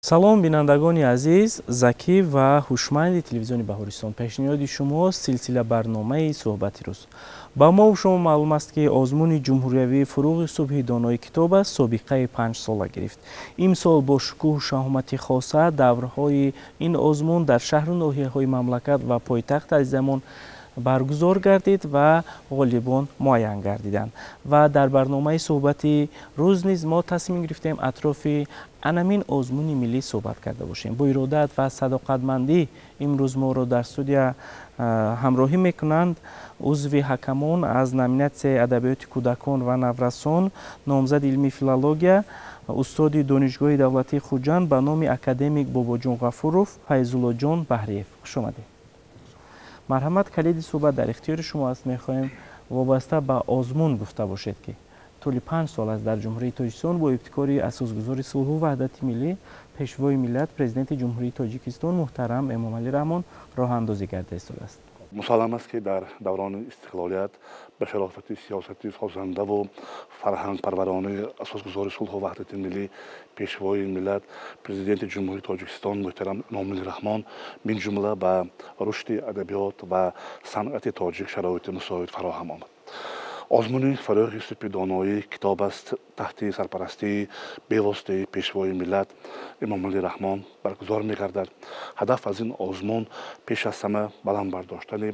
салом бинандагони азиз, Закӣ ва ҳушманди телевизиони Баҳористон. Пешниҳоди шумо силсила барномаи суҳбати рӯз. Ба мову шумо маълум аст ки озмуни ҷумҳуриявии фурӯғи субҳи донои китоба собиқаи 5 сола гирифт. Имсол бо шукӯҳу шаҳомати хоса давраҳои ин озмун дар шаҳру ноҳияҳои мамлакат ва пойтахт азизамон баргузор гардид ва ғолибон муайян гардиданд. Ва дар барномаи суҳбати рӯз низ мо тасмим гирифтем атрофи анамин озмуни миллӣ суҳбат карда бошем. Бо иродат ва садоқатмандӣ имрӯз моро дар студия ҳамроҳӣ мекунанд узви ҳакамон аз номинатсияи адабиёти кӯдакон ва наврасон, номзади илми филология, устоди донишгоҳи давлатии Хуҷанд ба номи академик Бобоҷон Ғафуров, Файзуллоҷон Баҳриев. Хуш омадед. марҳамат, калиди суҳбат дар ихтиёри шумо аст. Мехоҳем вобаста ба озмун гуфта бошед ки тӯли 5 сол аст дар ҷумҳурии Тоҷикистон бо ибтикори асосгузори сулҳу ваҳдати миллӣ, пешвои миллат, президенти ҷумҳурии Тоҷикистон муҳтарам Эмомалӣ Раҳмон роҳандозӣ гарда истодааст. мусаллам аст ки дар даврони истиқлолият ба шарофати сиёсати созандаву фарҳангпарварони асосгузори сулҳу ваҳдати миллӣ, пешвои миллат, президенти ҷумҳурии Тоҷикистон муҳтарам Эмомалӣ Раҳмон мин ҷумла ба рушди адабиёт ва санъати тоҷик шароити мусоид фароҳам омад. озмуни фарӯғи субҳи доноӣ китоб аст таҳти сарпарастии бевоситаи пешвои миллат Эмомалӣ Раҳмон баргузор мегардад. ҳадаф аз ин озмун пеш аз ҳама баланд бардоштани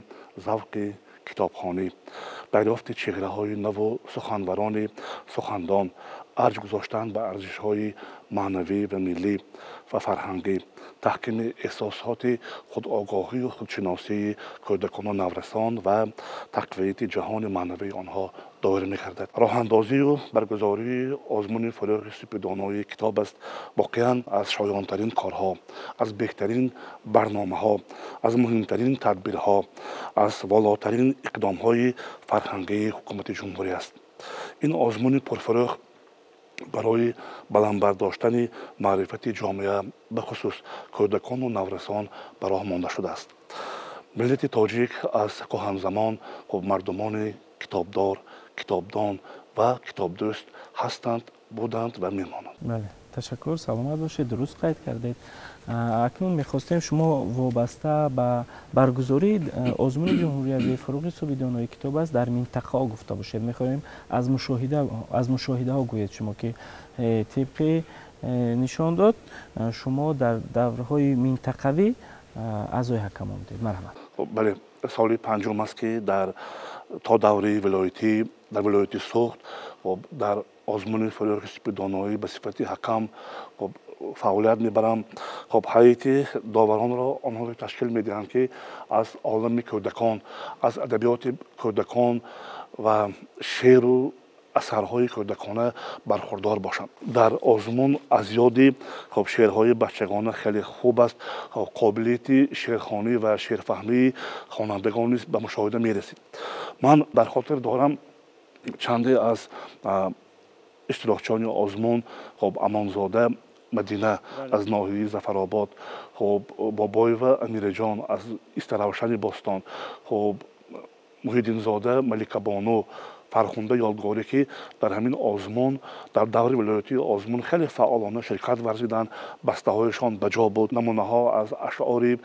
завқи китобхонӣ, дарёфти чеҳраҳои наву суханварони сухандон, арҷ гузоштан ба арзишҳои маънавӣ ва миллӣ ва фарҳангӣ, таҳкими эҳсосоти худогоҳию худшиносии кӯдакону наврасон ва тақвияти ҷаҳони маънавии онҳо доир мегардад. роҳандозию баргузории озмуни фарӯғи субҳи доноӣ китоб аст воқеан аз шоёнтарин корҳо, аз беҳтарин барномаҳо, аз муҳимтарин тадбирҳо, аз волотарин иқдомҳои фарҳангии ҳукумати ҷумҳурӣ аст. ин озмуни пурфарӯғ барои баландбардоштани маърифати ҷомеа бахусус кӯдакону наврасон ба роҳ монда шудааст. миллати тоҷик аз кӯҳанзамон мардумони китобдор, китобдон ва китобдӯст ҳастанд, буданд ва мемонанд. Бале, ташаккур, саломат бошед, дуруст қайд кардед. акнун мехостем шумо вобаста ба баргузории озмуни ҷумҳуриявии фурӯғи субҳи донои китоб аст дар минтақаҳо гуфта бошед. Мехоҳем аз мушоҳидаҳо гӯед шумо ки тибқи нишон дод шумо дар давраҳои минтақавӣ аъзои ҳакамон будед. марҳамат. бале, соли панҷум аст ки то даври вилоятӣ дар вилояти Суғд дар озмуни фарӯғи субҳи доноӣ ба сифати ҳакам фаъолият мебарам. ҳайати доваронро онҳое ташкил медиҳанд ки аз олами кӯдакон, аз адабиёти кӯдакон ва шеъру асарҳои кӯдакона бархурдор бошанд. дар озмун аз ёди шеърҳои бачагона хеле хуб аст. қобилияти шеърхонӣ ва шеърфаҳмии хонандагон низ ба мушоҳида мерасид. ман дар хотир дорам чанде аз иштирокчиёни озмун, Амонзода Мадина аз ноҳияи Зафаробод, Бобоева Амираҷон аз Истаравшани Бостон, Муҳиддинзода Маликабону, Фархунда Ёдгорӣ ки дар ҳамин озмун, дар даври вилоятии озмун хеле фаъолона ширкат варзиданд. бастаҳояшон ба ҷо буд. намунаҳо аз ашъори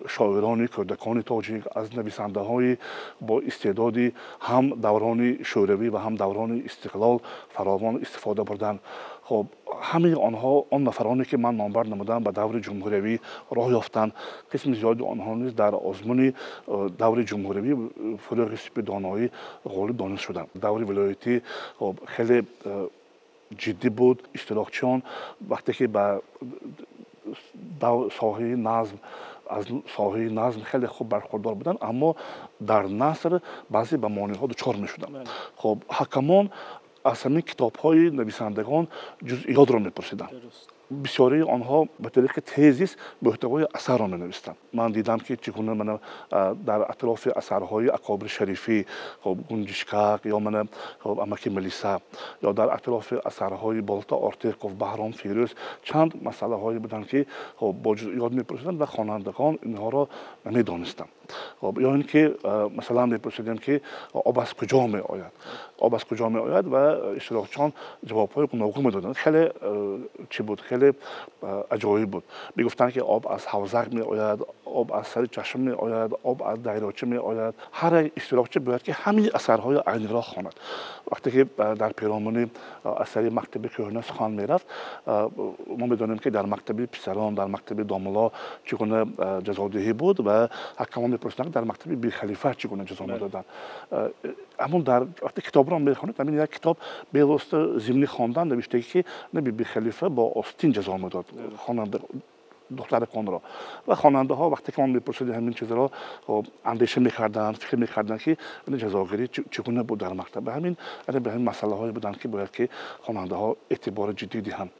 шоирони кӯдакони тоҷик, аз нависандаҳои бо истеъдоди ҳам даврони шӯравӣ ва ҳам даврони истиқлол фаровон истифода бурданд. ҳамаи онҳо, он нафароне ки ман номбар намудам, ба даври ҷумҳуриявӣ роҳ ёфтанд. қисми зиёди онҳо низ дар озмуни даври ҷумҳуриявӣ фурӯғи субҳи доноӣ ғолиб дониста шуданд. даври вилоятӣ хеле ҷиддӣ буд. иштирокчиён вақте ки ба соҳаи назм аз соҳаи назм хеле хуб бархурдор буданд, аммо дар наср баъзе ба монеъҳо дучор мешуданд. ҳакамон аз ҳамин китобҳои нависандагон ҷузъиётро мепурсиданд. бисёрии онҳо ба тариқи тезис муҳтавои асарро менавистанд. ман дидам ки чӣ гуна мана дар атрофи асарҳои акобири шарифӣ, Гунҷишкак ё мана амаки Малиса, ё дар атрофи асарҳои Болта Ортеқов, Баҳром Фирӯз чанд масъалаҳое буданд ки бо ҷузъиёт мепурсиданд ва хонандагон инҳоро намедонистанд. ё ин ки масалан мепурсидем ки об аз куҷо меояд. об аз куҷо меояд ва иштирокчиён ҷавобҳои гуногун медоданд. хеле чӣ буд, хеле خیلی عجایب بود. میگفتن که آب از حوضک می آید، آب از سر چشم می آید، آب از دریاچه می آید. هر یک اشتراکچه باید که همین اثرهای عینی را خواند. وقتی که در پیرامون اثر مکتب کهنه سخن میرفت، ما میدونیم که در مکتب پسران، در مکتب داملا چگونه جزادهی بود و حکمان میپرسیدند در مکتب بی خلیفه چگونه جزا میدادند. اما در وقتی کتاب را میخوانید، همین یک کتاب به واسطه ضمنی خواندن نوشته که نبی بی خلیفه با آستین جزا میداد خواننده دخترکان را. و خواننده ها وقتی که ما میپرسیدیم همین چیز را اندیشه میکردند، فکر میکردند که این جزاگیری چگونه بود در مکتب. همین به همین مسئله هایی بودند که باید که خواننده ها اعتبار جدی دهند.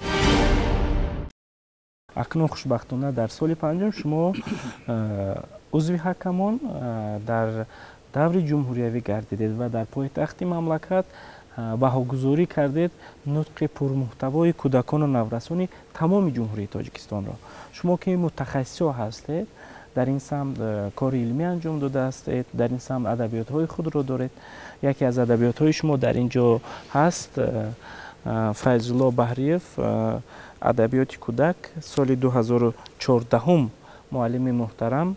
اکنون خوشبختانه در سال پنجم شما عضو حکمان در دور جمهوریوی گردیدید و در پایتخت مملکت بهاگذاری کردید نطق پرمحتوای کودکان و نورسان تمام جمهوری تاجیکستان را. شما که متخصص هستید، در این سمت کار علمی انجام داده هستید، در این سمت ادبیات های خود را دارید. یکی از ادبیات های شما در اینجا هست فیض‌الله بهریف، ادبیات کودک. سال 2014 معلم محترم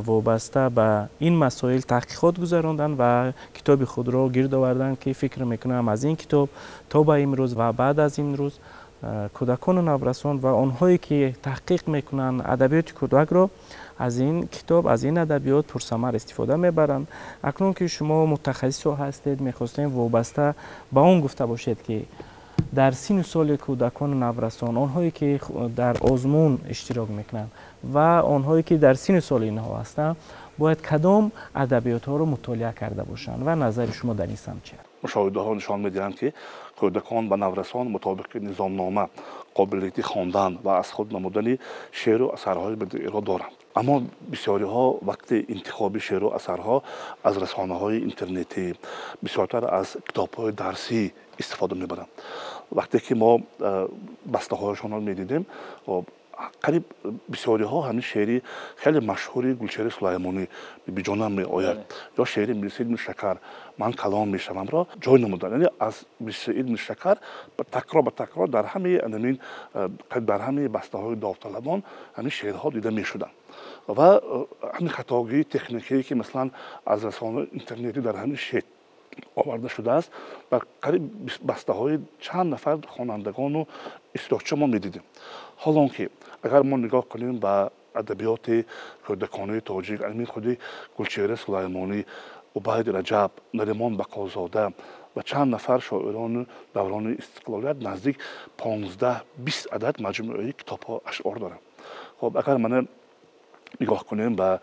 وابسته به این مسائل تحقیقات گذراندن و کتاب خود را گرد آوردن که فکر میکنم از این کتاب تا به امروز و بعد از امروز کودکان و نورسان و آنهایی که تحقیق میکنن ادبیات کودک را از این کتاب، از این ادبیات پرثمر استفاده میبرند. اکنون که شما متخصص هستید، میخواستیم وابسته به اون گفته باشید که در سن و سال کودکان و نورسان، آنهایی که در آزمون اشتراک میکنند و آنهایی که در سن و سال اینها هستند، باید کدام ادبیات ها رو مطالعه کرده باشند و نظر شما در این سمت چیه؟ مشاهده ها نشان میدهند که کودکان و نورسان مطابق نظامنامه قابلیت خواندن و از خود نمودن شعر و اثرهای بدیعی را دارند. اما بسیاری ها وقت انتخاب شعر و اثرها از رسانه های اینترنتی، بسیارتر از کتاب های درسی استفاده میبرند. وقتی که ما بسته هایشان را میدیدیم، قریب بسیاری ها همین شعری خیلی مشهوری گلچهره سلیمانی به جانم می آید یا شعری میرسید میشکر من کلام میشوم را جای نمودن. یعنی از میرسید میشکر به تکرار در همین بسته های داوطلبان همین شعرها دیده میشدن و همین خطاگی تکنیکی که مثلا از رسانه اینترنتی در همین شعر آورده شده است و قریب بسته های چند نفر خوانندگان و اشتراکچه ما میدیدیم. حالا که اگر ما نگاه کنیم به ادبیات کودکانه تاجیک، همین خودی گلچهره سلیمانی، عبید رجب، نریمان بقازاده و چند نفر شاعران دوران استقلالیت نزدیک 15-20 عدد مجموعه کتاب ها اشعار دارند. خب اگر من نگاه کنیم به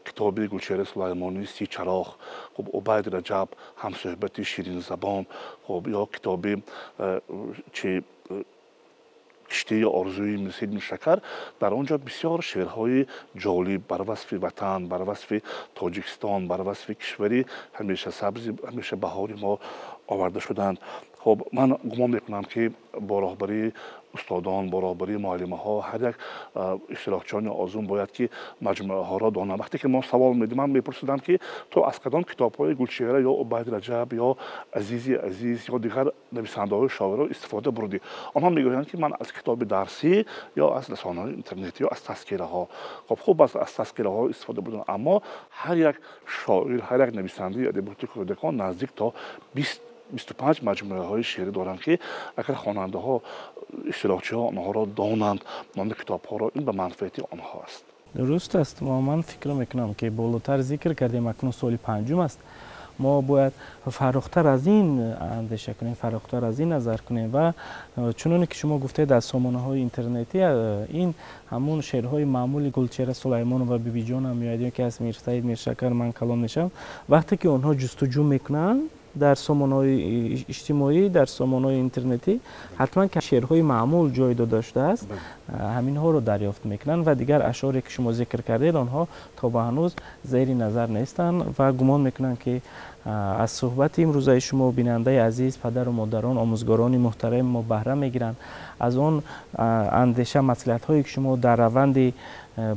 کتاب گلچهره سلیمانی سی چراغ، خب عبید رجب همصحبت شیرین زبان، خب یا کتاب کشتی آرزوی میرسید میشکر، در آنجا بسیار شعرهای جالب بر وصف وطن، بر وصف تاجیکستان، بر وصف کشوری همیشه سبز، همیشه بهاری ما آورده شدند. خب من گمان میکنم که با راهبری استادان، با راهبری معلمه ها، هر یک اشتراکچیان آزمون باید که مجموعه ها را دانند. وقتی که ما سوال میدیم، من میپرسیدم که تو از کدام کتاب های گلچهره یا عبید رجب یا عزیزی عزیز یا دیگر نویسنده های شاعران استفاده بردی؟ آنها میگویند که من از کتاب درسی یا از رسانه اینترنتی یا از تذکره ها. خب خوب است از تذکره ها استفاده بردن، اما هر یک شاعر، هر یک نویسنده ادبیات کودکان نزدیک تا 25 مجموعه های شعری دارند که اگر خواننده ها اشتراکچی ها آنها را دانند، نام کتاب ها را، این به منفعت آنها است. درست است. من فکر میکنم که بالاتر ذکر کردیم اکنون سال پنجم است. ما باید فراختر از این اندیشه کنیم، فراختر از این نظر کنیم و چنانه که شما گفته در سامانه های اینترنتی این همون شعرهای معمولی گلچهره سلیمان و بیبی جان هم میاد که از میرسید میرشکر من کلام میشم، وقتی که آنها جستجو میکنن در سامانه‌های اجتماعی، در سامانه‌های اینترنتی، حتما که شعرهای معمول جای داده شده است، همین ها رو دریافت میکنن و دیگر اشعاری که شما ذکر کردید آنها تا به هنوز زیر نظر نیستند و گمان میکنن که از صحبت امروزه شما بیننده عزیز، پدر و مادران، آموزگاران محترم ما بهره میگیرند از آن اندیشه مصلحت هایی که شما در روند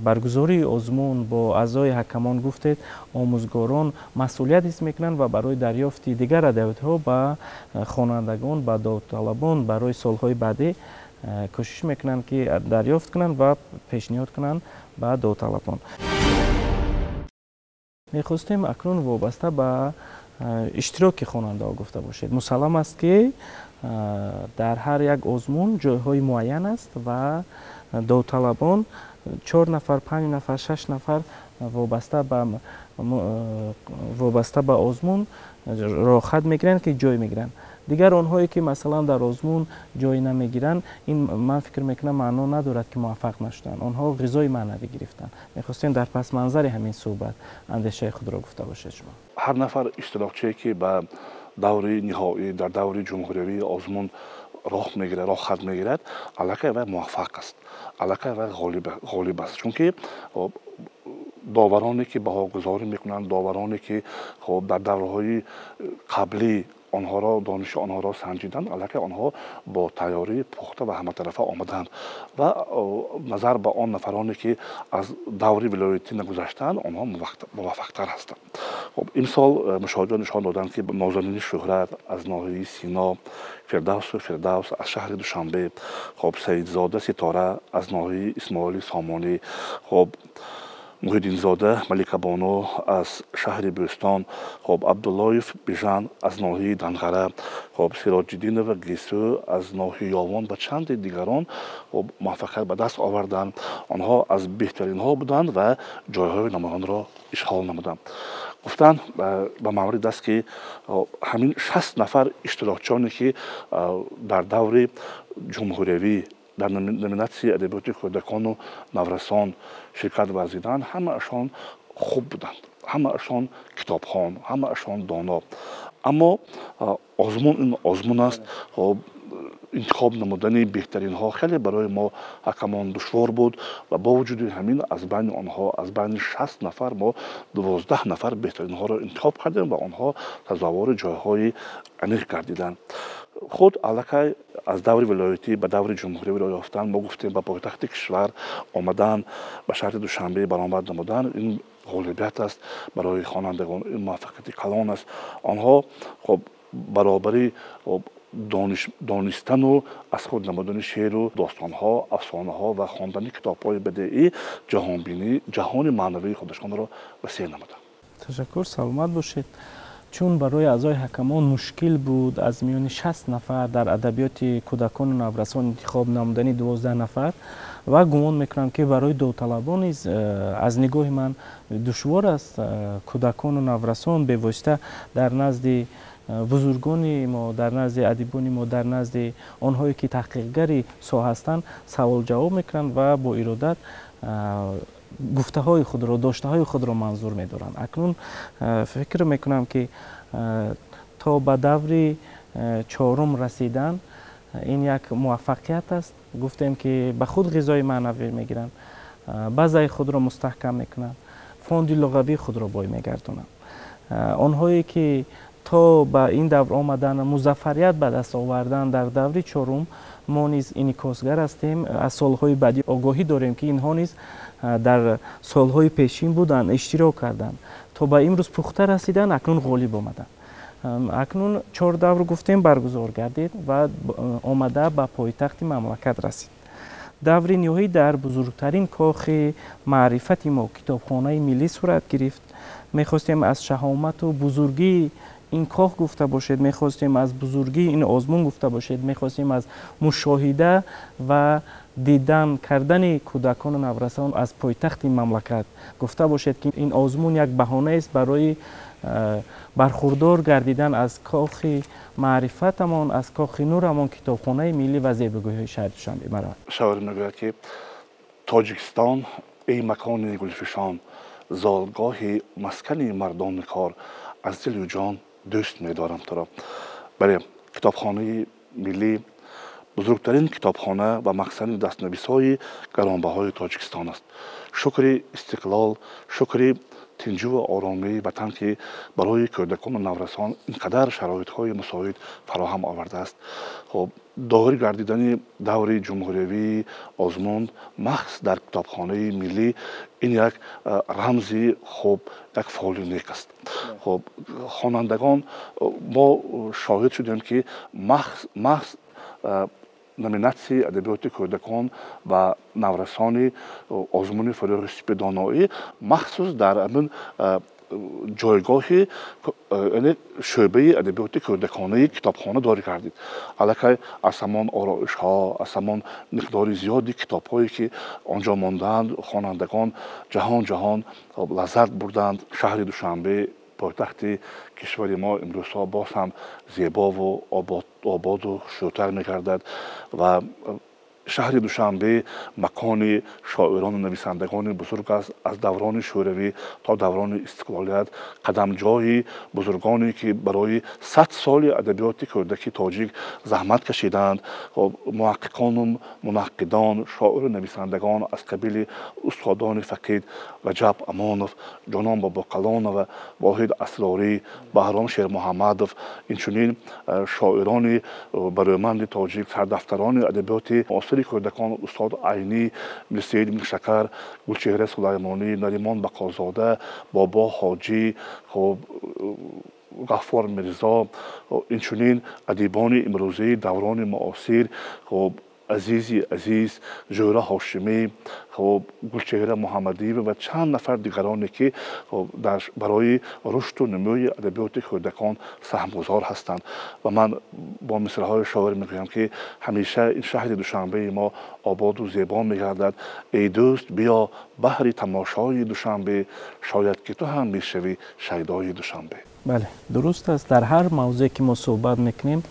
برگزاری آزمون با اعضای حکمان گفتید. آموزگاران مسئولیت حس میکنند و برای دریافت دیگر ادبیات ها به خوانندگان، به داوطلبان برای سالهای بعدی کوشش میکنند که دریافت کنند و پیشنهاد کنند به داوطلبان. میخواستیم اکنون وابسته به اشتراک خواننده ها گفته باشید. مسلم است که در هر یک آزمون جایهای معین است و داوطلبان 4 نفر، 5 نفر، 6 نفر وابسته به آزمون راه خط میگیرند که جای میگیرند. دیگر آنهایی که مثلا در آزمون جای نمیگیرند، این من فکر میکنم معنا ندارد که موفق نشدن. آنها غذای معنوی گرفتن. میخواستیم در پس منظر همین صحبت اندیشه خود را گفته باشید شما. هر نفر اشتراکچی که به دوری نهایی در دوری جمهوری آزمون راه میگیرد، راه خط میگیرد، الکی و موفق است، الکی و غالب است. چون که داورانی که بهاگذاری میکنند، داورانی که خب در دوره‌های قبلی آنها را دانش آنها را سنجیدند، البته آنها با تیاری پخته و همه طرفه آمدند و نظر به آن نفرانی که از دوری ولایتی نگذشتند آنها موفق‌تر هستند. خب امسال مشاهدان نشان دادند که نازنین شهرت از ناحیه سینا، فردوس از شهر دوشنبه، خب سیدزاده ستاره از ناحیه اسماعیل سامانی، خب محیدین زاده ملکه بانو از شهر بوستان، خب عبداللایف بیژن از ناحیه دنغره، خب سراج‌الدین و گیسو از ناحیه یاوان و چند دیگران خب موفقیت به دست آوردند. آنها از بهترین ها بودند و جایهای نمایان را اشغال نمودند. گفتند به مورد است که همین 60 نفر اشتراکچیانی که در دور جمهوریوی در نومیناسی ادبیات کودکان و نورسان شرکت ورزیدند، همه اشان خوب بودند، همه اشان کتابخوان، همه اشان دانا. اما آزمون این آزمون است. خب انتخاب نمودن بهترین ها خیلی برای ما حکمان دشوار بود و با وجود همین از بین آنها، از بین 60 نفر ما 12 نفر بهترین ها را انتخاب کردیم و آنها تظاهر جایهای عمیق گردیدند. خود الکی از دور ولایتی به دور جمهوری را یافتن، ما گفتیم به پایتخت کشور آمدن، به شهر دوشنبه برآمد نمودن، این غالبیت است برای خوانندگان، این موفقیت کلان است. آنها خب برابری دانستن و از خود نمودن شعر و داستان ها، افسانه ها و خواندن کتاب های بدیعی جهانبینی، جهان معنوی خودشان را وسیع نمودند. تشکر، سلامت باشید. چون برای اعضای حکمان مشکل بود از میان 60 نفر در ادبیات کودکان و نورسان انتخاب نمودن 12 نفر و گمان میکنم که برای داوطلبان نیز از نگاه من دشوار است کودکان و نورسان به واسطه در نزد بزرگان ما، در نزد ادیبان ما، در نزد آنهایی که تحقیقگری ساحه هستند سوال جواب میکنند و با ارادت گفته های خود را، داشته های خود را منظور می‌دارند. اکنون فکر میکنم که تا به دور 4 رسیدن این یک موفقیت است. گفتیم که به خود غذای معنوی میگیرند، بازه خود را مستحکم میکنند، فوند لغوی خود را بای میگردانند. آنهایی که تا به این دور آمدن موفقیت به دست آوردن در دور 4 ما نیز انعکاسگر هستیم. از سالهای بعدی آگاهی داریم که اینها نیز در سالهای پیشین بودن، اشتراک کردند تا به امروز پخته رسیدن، اکنون غالب آمدند. اکنون 4 دور گفتیم برگزار گردید و آمده به پایتخت مملکت رسید. دور نهایی در بزرگترین کاخ معرفت ما کتابخانه ملی صورت گرفت. میخواستیم از شهامت و بزرگی این کاخ گفته باشید، میخواستیم از بزرگی این آزمون گفته باشید، میخواستیم از مشاهده و دیدن کردن کودکان و نورسان از پایتخت مملکت گفته باشید که این آزمون یک بهانه است برای برخوردار گردیدن از کاخ معرفتمان، از کاخ نورمان، کتابخانه ملی و زیبایی‌های شهر دوشنبه. مرحبا. شاعر میگوید که تاجیکستان ای مکان گلفشان، زالگاه مسکن مردان کار، از دل و جان دوست می‌دارم تو را. برای کتابخانه ملی بزرگترین کتابخانه و مخزن دست‌نویس‌های گرانبهای تاجیکستان است. شکر استقلال، شکر تنجو و آرامی وطن که برای کودکان و نورسان اینقدر شرایط‌های مساعد فراهم آورده است. خب داوری گردیدن دور جمهوریوی آزمون مخص در کتابخانه ملی این یک رمزی خوب، یک فعال نیک است. خب خوانندگان ما شاهد شدیم که مخص номинации адабиёти кӯдакон ва наврасони озмуни фурӯғи супҳи доноӣ махсус дар амин ҷойгоҳи шӯъбаи адабиёти кӯдаконаи китобхона дорӣ гардид. Аллакай аз ҳамон ороишҳо, аз ҳамон миқдори зиёди китобҳое ки онҷо мондаанд, хонандагон ҷаҳон лаззат бурданд. Шаҳри Душанбе, пойтахти кишвари мо имрӯзҳо боз ҳам зебову ободу шӯдтар мегардад ва шаҳри Душанбе макони шоирону нависандагони бузург аст. Аз даврони шӯравӣ то даврони истиқлолият қадамҷои бузургоне ки барои 100 соли адабиёти кӯдаки тоҷик заҳмат кашиданд. муҳаққиқону мунаққидон, шоиру нависандагон аз қабили устодони фақид Раҷаб Амонов, ҷонон Бобокалонова, Воҳид Асрорӣ, Баҳром Шермуҳаммадов, инчунин шоирони барӯйманди тоҷик, сардафтарони адабиёти муосири кӯдакон устод Айнӣ, Мирсаид Миршакар, Гулчеҳра Сулаймонӣ, Наримон Бақозода, Бобо Ҳоҷӣ, Ғаффор Мирзо, инчунин адибони имрӯзаи даврони муосир азизи азиз, Жӯра Ҳошимӣ, Гулчеҳра Муҳаммадиева ва чанд нафар дигароне ки барои рушду нумӯи адабиёти кӯдакон саҳмгузор ҳастанд. Ва ман бо мисраҳои шоир мегӯям ки ҳамеша ин шаҳри Душанбеи мо ободу зебо мегардад. Эй дӯст, биё баҳри тамошои Душанбе, шояд ки ту ҳам мешавӣ шайдои Душанбе. бале, дуруст аст. дар ҳар мавзӯе ки мо суҳбат мекунем,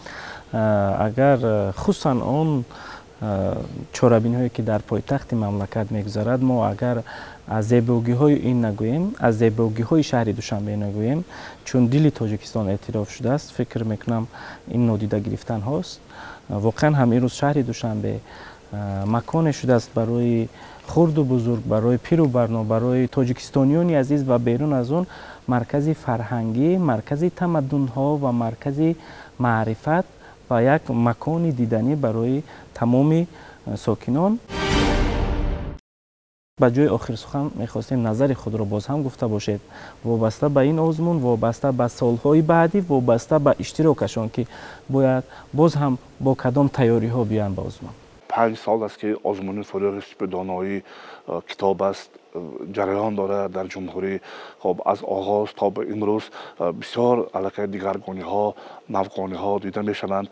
агар хусусан он чорабиниҳое ки дар пойтахти мамлакат мегузарад, мо агар аз зебогиҳои ин нагӯем, аз зебогиҳои шаҳри Душанбе нагӯем, чун дили Тоҷикистон эътироф шудааст, фикр мекунам ин нодида гирифтанҳост. воқеан ҳам имрӯз шаҳри Душанбе маконе шудааст барои хурду бузург, барои пиру барно, барои тоҷикистонёни азиз ва берун аз он маркази фарҳангӣ, маркази тамаддунҳо ва маркази маърифат ва як макони диданӣ барои тамоми сокинон. ба ҷои охир сухан мехостем назари худро боз ҳам гуфта бошед, вобаста ба ин озмун, вобаста ба солҳои баъдӣ, вобаста ба иштирокашон ки бояд боз ҳам бо кадом тайёриҳо биёянд ба озмун. 5 сол аст ки озмуни фурӯғи супҳи доноӣ китоб аст, ҷараён дорад дар ҷумҳурӣ. аз оғоз то ба имрӯз бисёр аллакай дигаргониҳо, навгониҳо дида мешаванд.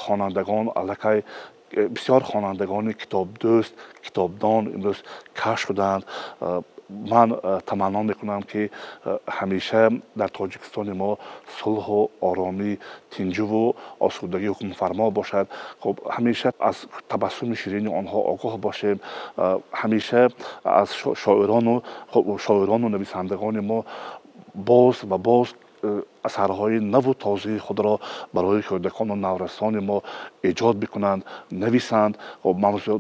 хонандагон аллакай бисёр хонандагони китобдӯст, китобдон имрӯз кашф шуданд. ман таманно мекунам ки ҳамеша дар Тоҷикистони мо сулҳу оромӣ, тинҷуву осудагӣ ҳукмфармо бошад. ҳамеша аз табассуми ширини онҳо огоҳ бошем. ҳамеша аз шоирону нависандагони мо боз ва боз асарҳои наву тозаи худро барои кӯдакону наврасони мо эҷод бикунанд, нависанд.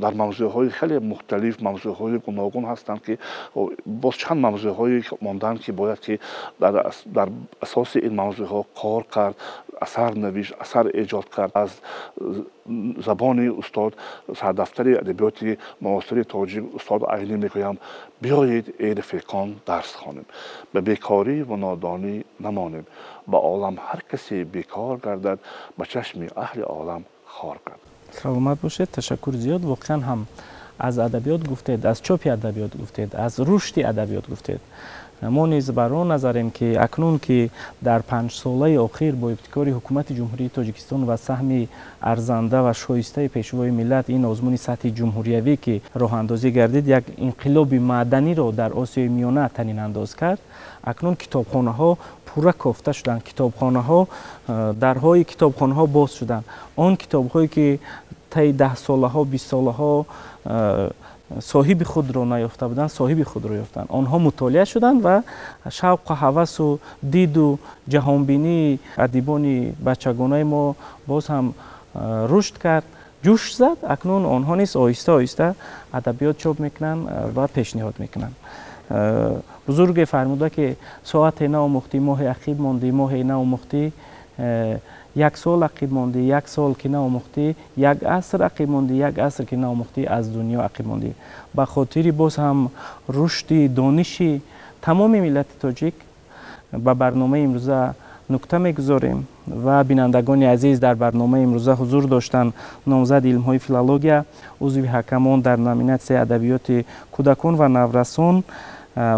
дар мавзӯъҳои хеле мухталиф, мавзӯъҳои гуногун ҳастанд ки боз чанд мавзӯъҳое монданд ки бояд ки дар асоси ин мавзӯъҳо кор кард, асар навишт, асар эҷод кард. аз забони устод сардафтари адабиёти муосири тоҷик устод Айнӣ мегӯям: биёед эй рафиқон дарс хонем, ба бекорӣ ва нодонӣ намонем, ба олам ҳар касе бекор гардад, ба чашми аҳли олам хор гардад. саломат бошед. ташаккур зиёд. воқеан ҳам аз адабиёт гуфтед, аз чопи адабиёт гуфтед, аз рушди адабиёт гуфтед. мо низ бар он назарем ки акнун ки дар 5 солаи охир бо ибтикори ҳукумати ҷумҳурии Тоҷикистон ва саҳми арзанда ва шоистаи пешвои миллат ин озмуни сатҳи ҷумҳуриявӣ ки роҳандозӣ гардид, як инқилоби маъданиро дар Осиёи Миёна танинандоз кард. акнун китобхонаҳо пурра кофта шуданд, китобхонаҳо, дарҳои китобхонаҳо боз шуданд. он китобҳое ки таи 10 солаҳо, 20 солаҳо соҳиби худро наёфта буданд, соҳиби худро ёфтанд. онҳо мутолиа шуданд ва шавқу ҳавасу диду ҷаҳонбинии адибони бачагонаи мо боз ҳам рушд кард, ҷӯш зад. акнун онҳо низ оҳиста оҳиста адабиёт чоп мекунанд ва пешниҳод мекунанд. бузурге фармуда ки соате наомӯхтӣ, моҳе ақиб мондӣ, моҳе наомӯхтӣ, як сол ақиб мондӣ, як сол ки наомӯхтӣ, як аср ақиб мондӣ, як аср ки наомӯхтӣ, аз дунё ақиб мондӣ. ба хотири боз ҳам рушди дониши тамоми миллати тоҷик ба барномаи имрӯза нукта мегузорем. و بینندگان عزیز در برنامه امروزه حضور داشتند نامزد علم‌های فیلولوژیا، عضو حکمان در نامیناسیای ادبیات کودکان و نورسان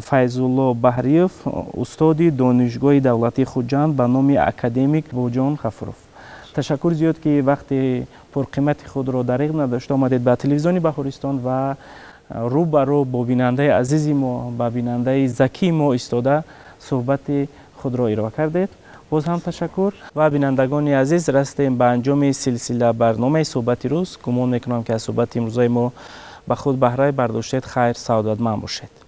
فیض‌الله بحریف، استاد دانشگاه دولتی خوجند به نام اکادمیک بوجان غفورов. تشکر زیاد که وقت پرقیمت خود را دریغ نداشته آمدید به تلویزیون بهارستان و رو به رو با بیننده عزیز ما، با بیننده ذکی ما ایستاده صحبت خود را ارائه کردید. باز هم تشکر و بینندگان عزیز رسیدیم به انجام سلسله برنامه صحبت روز. گمان میکنم که از صحبت امروزه ما به خود بهره برداشتید. خیر سعادتمند باشید.